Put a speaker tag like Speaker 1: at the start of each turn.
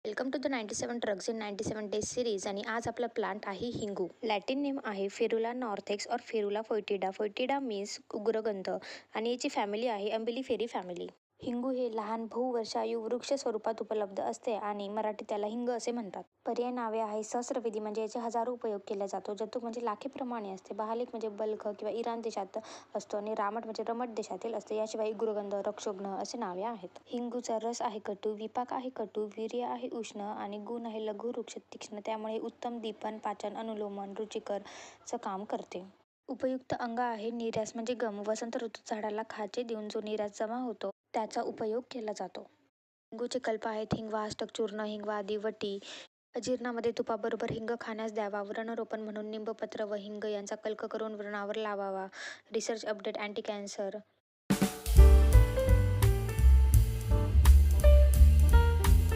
Speaker 1: Welcome to the 97 drugs in 97 days series. आणि आज आपला प्लांट आहे हिंगू. लॅटिन नेम आहे फेरुला नॉर्थेक्स और फेरुला फोएटिडा. फोएटिडा मीन्स उग्रगंध आणि याची फॅमिली आहे अंबिलिफेरी फॅमिली. हिंगू हे लहान बहुवर्षायू वृक्ष स्वरूपात उपलब्ध असते आणि मराठी त्याला हिंग असे म्हणतात. पर्याय नावे आहे सहस्रवेदी म्हणजे याचे हजारो उपयोग केला जातो. जतुक म्हणजे लाखेप्रमाणे असते. बहालिक म्हणजे बल्ख किंवा इराण देशात असतो आणि रामट म्हणजे रमट देशातील असते. याशिवाय गुरगंध, रक्षोघ्न असे नावे आहेत. हिंगूचा रस आहे कटू, विपाक आहे कटू, वीर्य आहे उष्ण आणि गुण आहे लघु वृक्ष तीक्ष्ण. त्यामुळे उत्तम दीपन, पाचन, अनुलोमन, रुचिकर च काम करते. उपयुक्त अंग आहे नीरास म्हणजे गम. वसंत ऋतूत झाडाला खाचे देऊन जो नीरास जमा होतो त्याचा उपयोग केला जातो. हिंगूचे कल्प आहेत हिंगवा, अष्टक चूर्ण, हिंगवा आदी वटी. अजीर्णामध्ये तुपाबरोबर हिंग खाण्यास द्यावा. व्रणरोपण म्हणून निंबपत्र व हिंग यांचा कल्क करून व्रणावर लावावा. Research update anti cancer